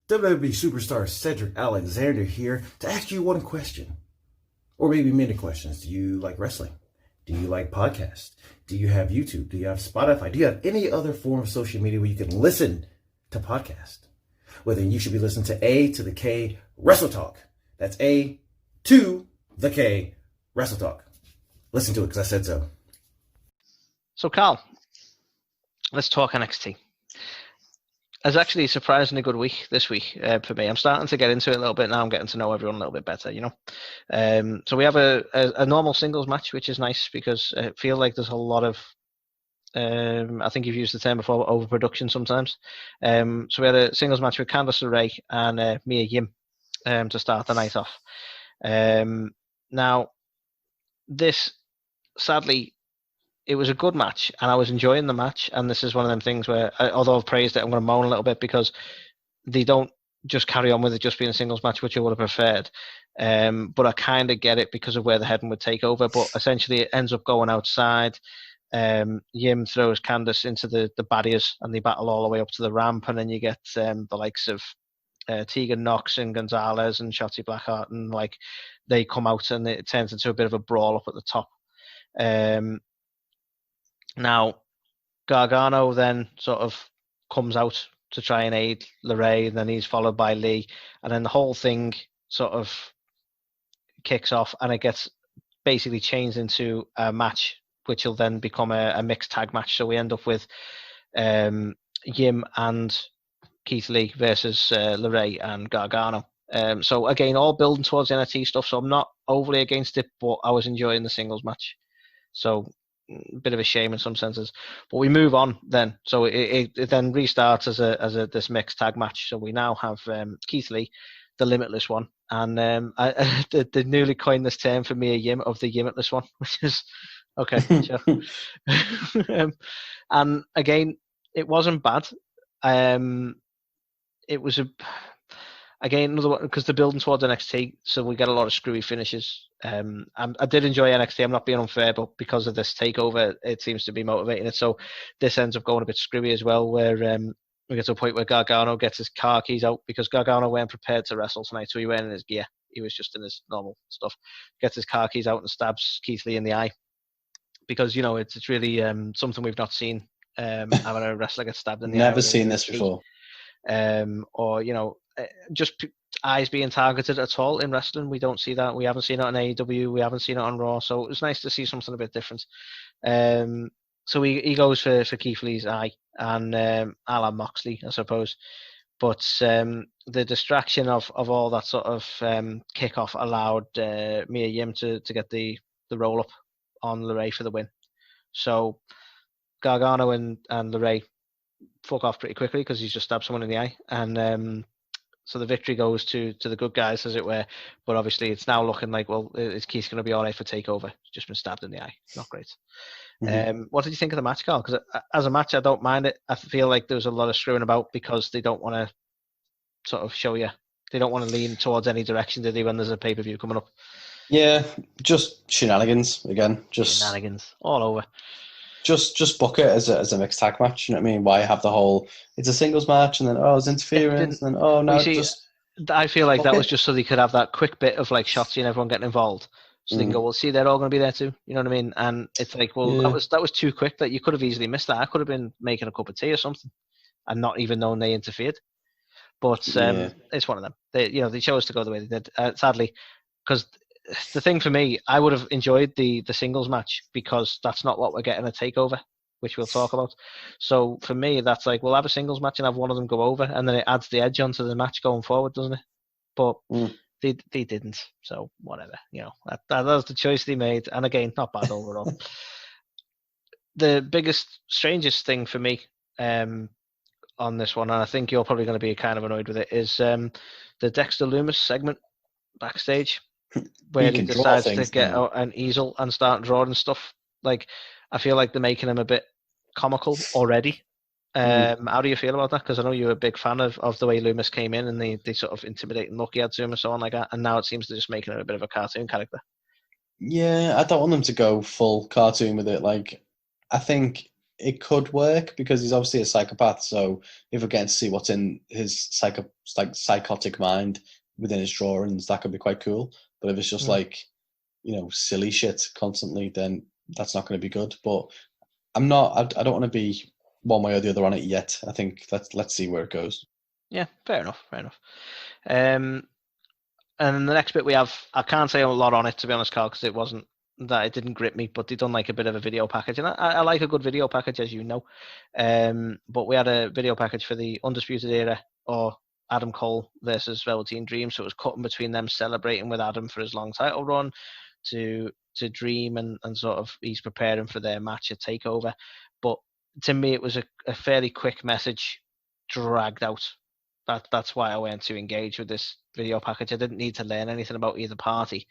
WWE superstar Cedric Alexander here to ask you one question, or maybe many questions. Do you like wrestling? Do you like podcasts? Do you have YouTube? Do you have Spotify? Do you have any other form of social media where you can listen to podcasts? Well, then you should be listening to A to the K WrestleTalk. That's A to the K WrestleTalk. Listen to it because I said so. So, Carl, let's talk NXT. It's actually a surprisingly good week this week for me. I'm starting to get into it a little bit now. I'm getting to know everyone a little bit better, So we have a normal singles match, which is nice because I feel like there's a lot of, I think you've used the term before, overproduction sometimes. So we had a singles match with Candice LeRae and Mia Yim to start the night off. Now, this, sadly, it was a good match, and I was enjoying the match. And this is one of them things where, although I've praised it, I'm going to moan a little bit because they don't just carry on with it just being a singles match, which I would have preferred. But I kind of get it because of where the heading would take over. But essentially, it ends up going outside. Yim throws Candice into the barriers, and they battle all the way up to the ramp. And then you get the likes of Tegan Knox and Gonzalez and Shotzi Blackheart, and they come out, and it turns into a bit of a brawl up at the top. Now, Gargano then sort of comes out to try and aid LeRae, and then he's followed by Lee, and then the whole thing sort of kicks off, and it gets basically changed into a match, which will then become a mixed tag match. So we end up with Yim and Keith Lee versus LeRae and Gargano. So again, all building towards NXT stuff, so I'm not overly against it, but I was enjoying the singles match. So a bit of a shame in some senses, but we move on then. So it then restarts as a this mixed tag match. So we now have Keith Lee, the Limitless One, and they newly coined this term for Mia Yim of the Yimitless One, which is okay. Sure. And again, it wasn't bad. It was again another one because they're building towards NXT, so we get a lot of screwy finishes. I did enjoy NXT. I'm not being unfair, but because of this takeover, it seems to be motivating it. So this ends up going a bit screwy as well, where we get to a point where Gargano gets his car keys out because Gargano weren't prepared to wrestle tonight, so he went in his gear. He was just in his normal stuff. Gets his car keys out and stabs Keith Lee in the eye because it's really something we've not seen. Having a wrestler get stabbed in the eye. Never seen this before. Or just eyes being targeted at all in wrestling. We don't see that. We haven't seen it on AEW. We haven't seen it on Raw. So it was nice to see something a bit different. So he goes for Keith Lee's eye, and a la Moxley, I suppose. But the distraction of all that sort of kickoff allowed Mia Yim to get the roll up on LeRae for the win. So Gargano and LeRae fuck off pretty quickly because he's just stabbed someone in the eye, and so the victory goes to the good guys, as it were. But obviously, it's now looking like, well, is Keith going to be all right for takeover? He's just been stabbed in the eye. Not great. Mm-hmm. What did you think of the match, Carl? Because as a match, I don't mind it. I feel like there was a lot of screwing about because they don't want to sort of show you. They don't want to lean towards any direction, do they, when there's a pay-per-view coming up? Yeah, just shenanigans again. Just shenanigans all over. Just book it as a mixed tag match. You know what I mean? Why have the whole? It's a singles match, and then it's interference, and then I feel like that was just so they could have that quick bit of Shotzi and everyone getting involved, so they can go, well, see, they're all going to be there too. You know what I mean? And it's like, well, that was too quick. That you could have easily missed that. I could have been making a cup of tea or something, and not even known they interfered. But it's one of them. They chose to go the way they did. Sadly, because the thing for me, I would have enjoyed the singles match because that's not what we're getting a takeover, which we'll talk about. So for me, that's like, we'll have a singles match and have one of them go over, and then it adds the edge onto the match going forward, doesn't it? But they didn't, so whatever. That was the choice they made, and again, not bad overall. The biggest, strangest thing for me on this one, and I think you're probably going to be kind of annoyed with it, is the Dexter Lumis segment backstage. Where he decides to get out an easel and start drawing stuff. I feel like they're making him a bit comical already. How do you feel about that? Because I know you're a big fan of the way Loomis came in and the sort of intimidating look he had to him and so on like that. And now it seems they're just making him a bit of a cartoon character. Yeah, I don't want them to go full cartoon with it. I think it could work because he's obviously a psychopath. So if we're getting to see what's in his psychotic mind within his drawings, that could be quite cool. But if it's just like, silly shit constantly, then that's not going to be good. But I don't want to be one way or the other on it yet. I think let's see where it goes. Yeah, fair enough. And then the next bit we have, I can't say a lot on it, to be honest, Carl, because it didn't grip me, but they done like a bit of a video package, and I like a good video package, as you know. But we had a video package for the Undisputed Era, or Adam Cole versus Velveteen Dream, so it was cutting between them celebrating with Adam for his long title run, to Dream and sort of he's preparing for their match at TakeOver. But to me, it was a fairly quick message, dragged out. That's why I went to engage with this video package. I didn't need to learn anything about either party.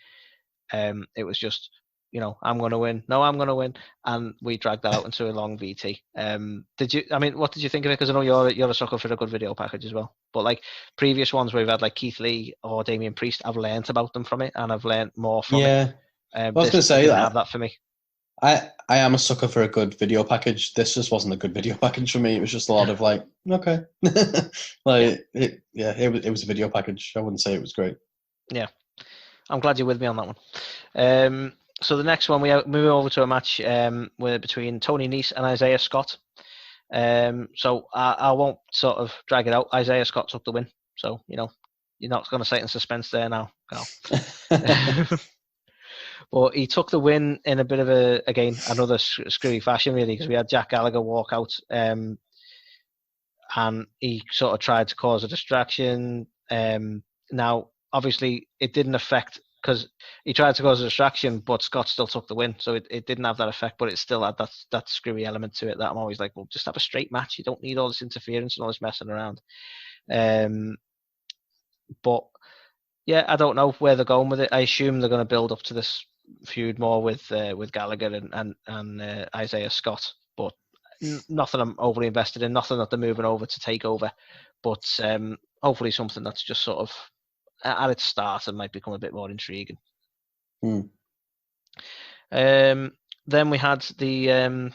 It was just, I'm going to win. No, I'm going to win. And we dragged that out into a long VT. What did you think of it? Because I know you're a sucker for a good video package as well. But like previous ones where we've had like Keith Lee or Damian Priest, I've learned about them from it, and I've learned more from it. I was going to say that. Have that for me. I am a sucker for a good video package. This just wasn't a good video package for me. It was just a lot of like, okay. It was a video package. I wouldn't say it was great. Yeah. I'm glad you're with me on that one. So the next one, we move over to a match between Tony Nese and Isaiah Scott. So I won't sort of drag it out. Isaiah Scott took the win. So, you're not going to sit in suspense there now, Carl. But he took the win in a bit of another screwy fashion, really, because we had Jack Gallagher walk out, and he sort of tried to cause a distraction. Now, obviously, it didn't affect, because he tried to cause a distraction, but Scott still took the win, so it didn't have that effect, but it still had that screwy element to it that I'm always like, well, just have a straight match. You don't need all this interference and all this messing around. But yeah, I don't know where they're going with it. I assume they're going to build up to this feud more with Gallagher and Isaiah Scott, but nothing I'm overly invested in. Nothing that they're moving over to take over, but hopefully something that's just sort of at its start and might become a bit more intriguing. Then we had the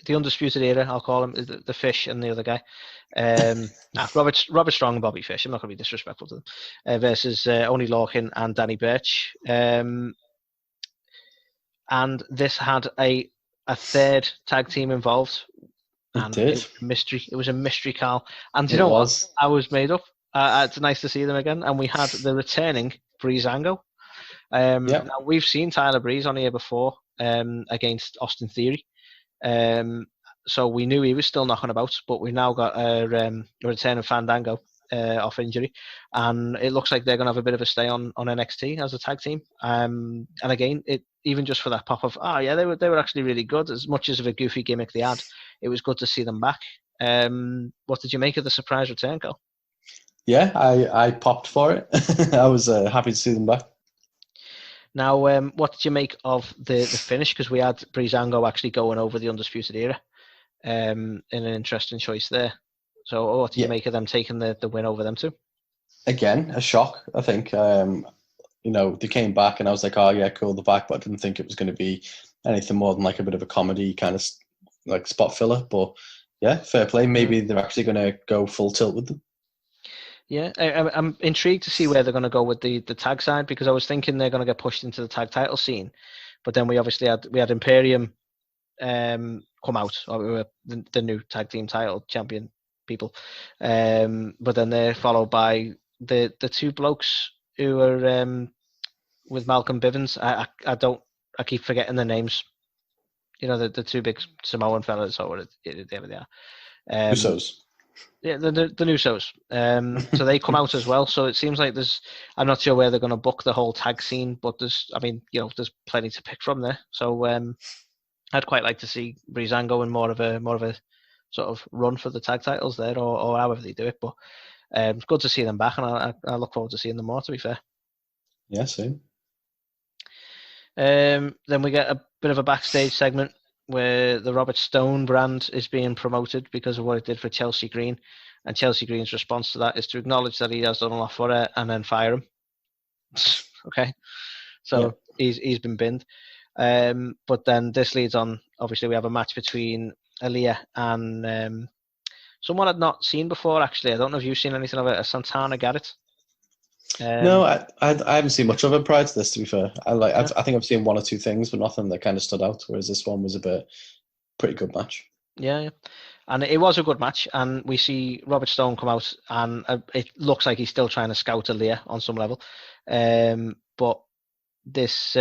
Undisputed Era, I'll call him, the Fish and the other guy. Robert Strong and Bobby Fish, I'm not going to be disrespectful to them, versus Oney Lorcan and Danny Burch. And this had a third tag team involved. And it was a mystery. It was a mystery, Carl. And you know what? I was made up. It's nice to see them again. And we had the returning Breezango. Now, we've seen Tyler Breeze on here before against Austin Theory. So we knew he was still knocking about, but we've now got a returning Fandango off injury, and it looks like they're going to have a bit of a stay on NXT as a tag team. And again, even just for that pop of, they were actually really good. As much as of a goofy gimmick they had, it was good to see them back. What did you make of the surprise return, Carl? Yeah, I popped for it. I was happy to see them back. Now, what did you make of the finish? Because we had Breezango actually going over the Undisputed Era in an interesting choice there. So what did you make of them taking the win over them too? Again, a shock, I think. They came back and I was like, oh yeah, cool, they're back, but I didn't think it was going to be anything more than like a bit of a comedy kind of like spot filler. But yeah, fair play. Maybe they're actually going to go full tilt with them. Yeah, I'm intrigued to see where they're going to go with the tag side, because I was thinking they're going to get pushed into the tag title scene, but then we obviously had Imperium come out, or we were the new tag team title champion people, but then they're followed by the two blokes who are with Malcolm Bivens. I keep forgetting their names. The two big Samoan fellas, or whatever they are. Usos. Yeah, the Nusos. So they come out as well. So it seems like I'm not sure where they're going to book the whole tag scene, but there's plenty to pick from there. So I'd quite like to see Breezango in more of a sort of run for the tag titles there, or however they do it. But it's good to see them back, and I look forward to seeing them more, to be fair. Yeah, same. Then we get a bit of a backstage segment where the Robert Stone brand is being promoted because of what it did for Chelsea Green, and Chelsea Green's response to that is to acknowledge that he has done a lot for her and then fire him. Okay, so he's been binned. But then this leads on. Obviously, we have a match between Aaliyah and someone I'd not seen before. Actually, I don't know if you've seen anything of it. Santana Garrett. No, I haven't seen much of it prior to this. To be fair, Yeah. I think I've seen one or two things, but nothing that kind of stood out. Whereas this one was a pretty good match. Yeah, and it was a good match. And we see Robert Stone come out, and it looks like he's still trying to scout Aaliyah on some level. But this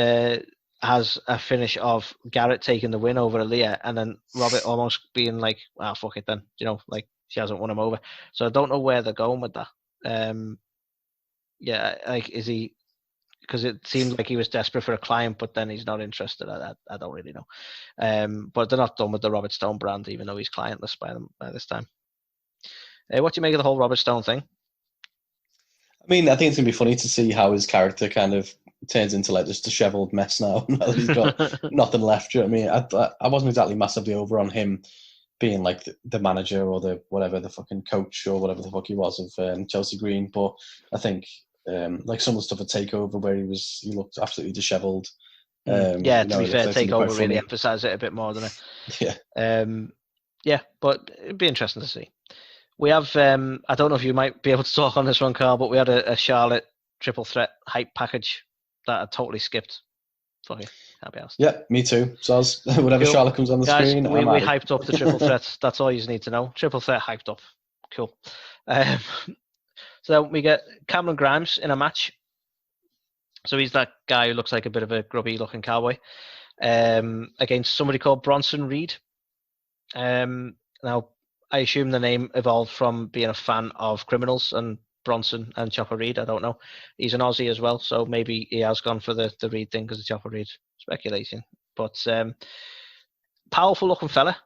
has a finish of Garrett taking the win over Aaliyah, and then Robert almost being like, "Ah, fuck it then," like she hasn't won him over. So I don't know where they're going with that. Yeah, like is he? Because it seemed like he was desperate for a client, but then he's not interested. I don't really know. But they're not done with the Robert Stone brand, even though he's clientless by this time. What do you make of the whole Robert Stone thing? I mean, I think it's gonna be funny to see how his character kind of turns into like this dishevelled mess now that he's got nothing left. You know what I mean? I wasn't exactly massively over on him being like the manager or the whatever, the fucking coach or whatever the fuck he was of Chelsea Green, but I think like some of the stuff at Takeover where he looked absolutely dishevelled. Yeah, to be fair, Takeover really emphasised it a bit more, didn't it? Yeah. Yeah, but it'd be interesting to see. We have, I don't know if you might be able to talk on this one, Carl, but we had a Charlotte triple threat hype package that I totally skipped. Fuck it, can't be asked. Yeah, me too. So whatever cool. Charlotte comes on the screen, we hyped up the triple threats. That's all you need to know. Triple threat hyped up. Cool. So we get Cameron Grimes in a match. So he's that guy who looks like a bit of a grubby looking cowboy against somebody called Bronson Reed. Now, I assume the name evolved from being a fan of Criminals and Bronson and Chopper Reed. I don't know. He's an Aussie as well, so maybe he has gone for the Reed thing because of Chopper Reed. Speculation. But powerful looking fella,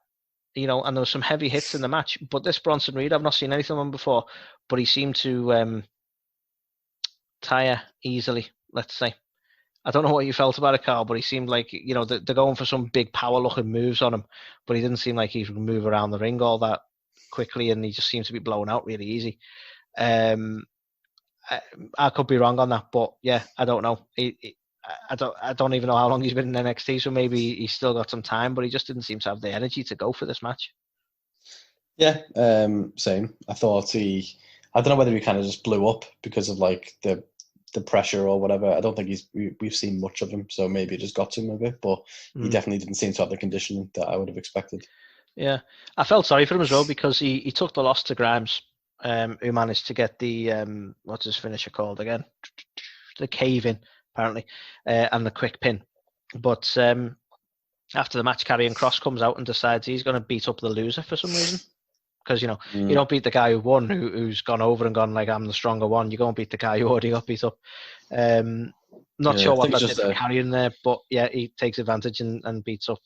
and there were some heavy hits in the match. But this Bronson Reed, I've not seen anything of him before, but he seemed to tire easily, let's say. I don't know what you felt about it, Carl, but he seemed like, they're going for some big power-looking moves on him, but he didn't seem like he could move around the ring all that quickly, and he just seems to be blown out really easy. I could be wrong on that, but yeah, I don't know. I don't even know how long he's been in NXT, so maybe he's still got some time, but he just didn't seem to have the energy to go for this match. Yeah, same. I thought I don't know whether he kind of just blew up because of like the pressure or whatever. I don't think we've seen much of him, so maybe it just got to him a bit, but he definitely didn't seem to have the conditioning that I would have expected. Yeah, I felt sorry for him as well because he took the loss to Grimes, who managed to get the what's his finisher called again? The cave in, apparently, and the quick pin. But after the match, Karrion Kross comes out and decides he's going to beat up the loser for some reason. Because, you don't beat the guy who won, who's gone over and gone like, I'm the stronger one. You go and beat the guy who already got beat up. Not sure what that did for Karrion there, but yeah, he takes advantage and beats up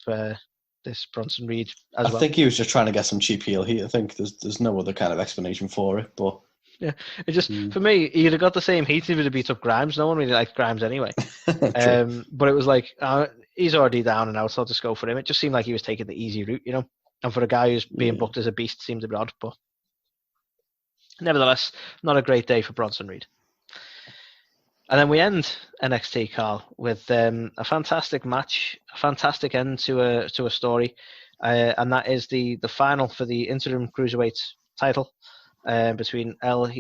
this Bronson Reed as well. I think he was just trying to get some cheap heel heat. I think there's no other kind of explanation for it, but... Yeah, it just, for me, he'd have got the same heat if he'd have beat up Grimes. No one really liked Grimes anyway. But it was like, he's already down and out, so I'll just go for him. It just seemed like he was taking the easy route, And for a guy who's being booked as a beast, seemed a bit odd. But nevertheless, not a great day for Bronson Reed. And then we end NXT, Carl, with a fantastic match, a fantastic end to a story, and that is the final for the interim cruiserweight title between El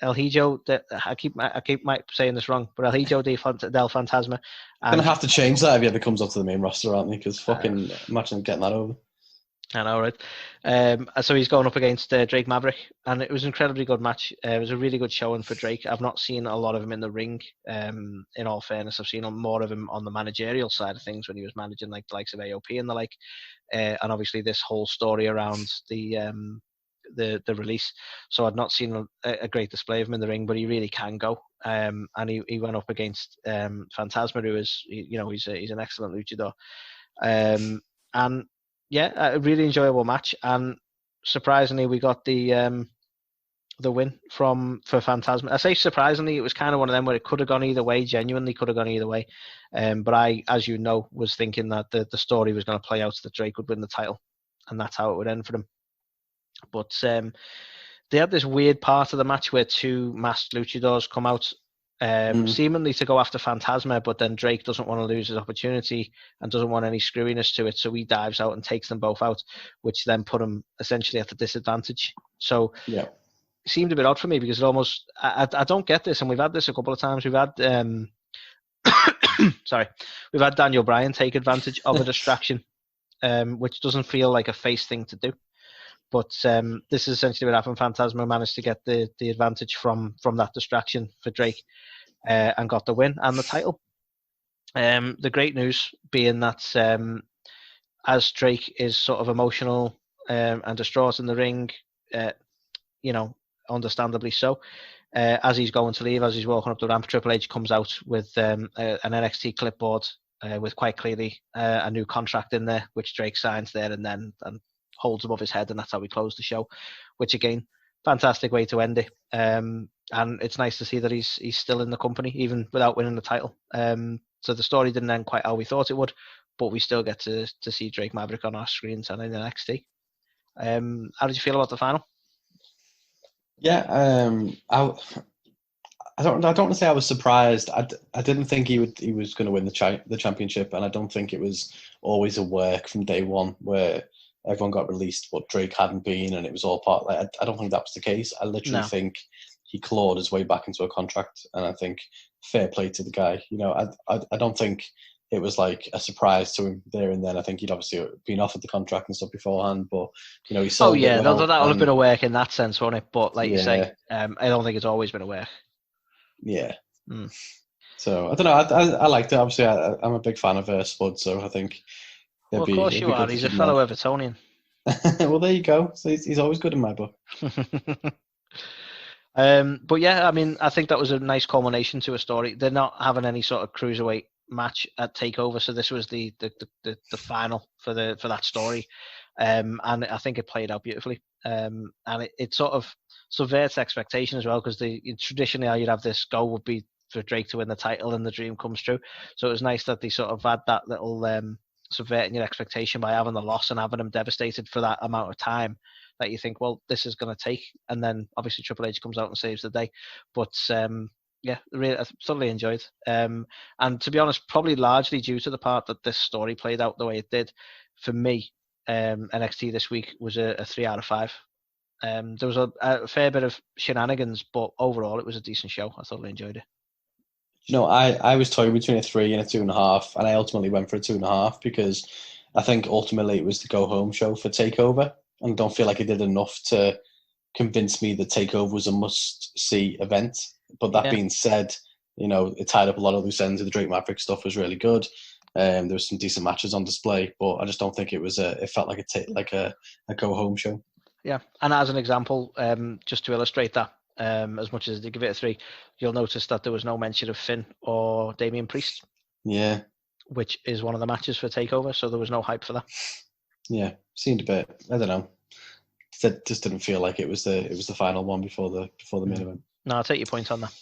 Hijo. I keep saying this wrong, but El Hijo del Fantasma. Gonna have to change that if he ever comes up to the main roster, aren't they? Because fucking imagine getting that over. I know, right? So he's going up against Drake Maverick, and it was an incredibly good match. It was a really good showing for Drake. I've not seen a lot of him in the ring. In all fairness, I've seen more of him on the managerial side of things when he was managing like the likes of AOP and the like. And obviously this whole story around the release. So I'd not seen a great display of him in the ring, but he really can go. And he went up against Phantasma, who is, he's an excellent luchador. And yeah, a really enjoyable match, and surprisingly, we got the win for Phantasma. I say surprisingly, it was kind of one of them where it could have gone either way. Genuinely, could have gone either way. But I, as you know, was thinking that the story was going to play out so that Drake would win the title, and that's how it would end for him. But they had this weird part of the match where two masked luchadors come out seemingly to go after Phantasma, but then Drake doesn't want to lose his opportunity and doesn't want any screwiness to it, so he dives out and takes them both out, which then put him essentially at a disadvantage. So yeah, it seemed a bit odd for me because it almost I don't get this, and we've had this a couple of times. We've had we've had Daniel Bryan take advantage of a distraction, which doesn't feel like a face thing to do. But this is essentially what happened. Phantasma managed to get the advantage from that distraction for Drake and got the win and the title. The great news being that as Drake is sort of emotional and distraught in the ring, understandably so, as he's going to leave, as he's walking up the ramp, Triple H comes out with an NXT clipboard with quite clearly a new contract in there, which Drake signs there and holds above his head, and that's how we close the show, which again, fantastic way to end it. And it's nice to see that he's still in the company even without winning the title. So the story didn't end quite how we thought it would, but we still get to see Drake Maverick on our screens and in NXT. How did you feel about the final? Yeah, I don't want to say I was surprised. I didn't think he was going to win the championship, and I don't think it was always a work from day one where everyone got released but Drake hadn't been, and it was all part. I don't think that was the case. I literally think he clawed his way back into a contract, and I think fair play to the guy. I don't think it was like a surprise to him there and then. I think he'd obviously been offered the contract and stuff beforehand, but he sold it well, that would have been a work in that sense, wouldn't it? But like you say, I don't think it's always been a work. Yeah. So I don't know. I liked it. Obviously, I'm a big fan of Spud, so I think. Well, of course you are. He's a fellow Evertonian. Well, there you go. So he's always good in my book. But yeah, I mean, I think that was a nice culmination to a story. They're not having any sort of cruiserweight match at Takeover, so this was the final for that story, and I think it played out beautifully. And it sort of subverts expectation as well, because traditionally how you'd have this goal would be for Drake to win the title and the dream comes true. So it was nice that they sort of had that little subverting your expectation by having the loss and having him devastated for that amount of time, that you think, well, this is going to take, and then obviously Triple H comes out and saves the day. But yeah, really, I thoroughly enjoyed. And to be honest, probably largely due to the part that this story played out the way it did, for me, NXT this week was a 3 out of 5. There was a fair bit of shenanigans, but overall it was a decent show. I thoroughly enjoyed it. I was toying between a 3 and a 2.5, and I ultimately went for a 2.5 because I think ultimately it was the go home show for Takeover, and I don't feel like it did enough to convince me that Takeover was a must see event. But that being said, it tied up a lot of loose ends. The Drake Maverick stuff was really good. There was some decent matches on display, but I just don't think it was it felt like a go home show. Yeah, and as an example, just to illustrate that, as much as they give it a 3, you'll notice that there was no mention of Finn or Damian Priest. Yeah, which is one of the matches for Takeover, so there was no hype for that. Yeah, seemed a bit. I don't know. It just didn't feel like it was the final one before the main event. No, I'll take your point on that.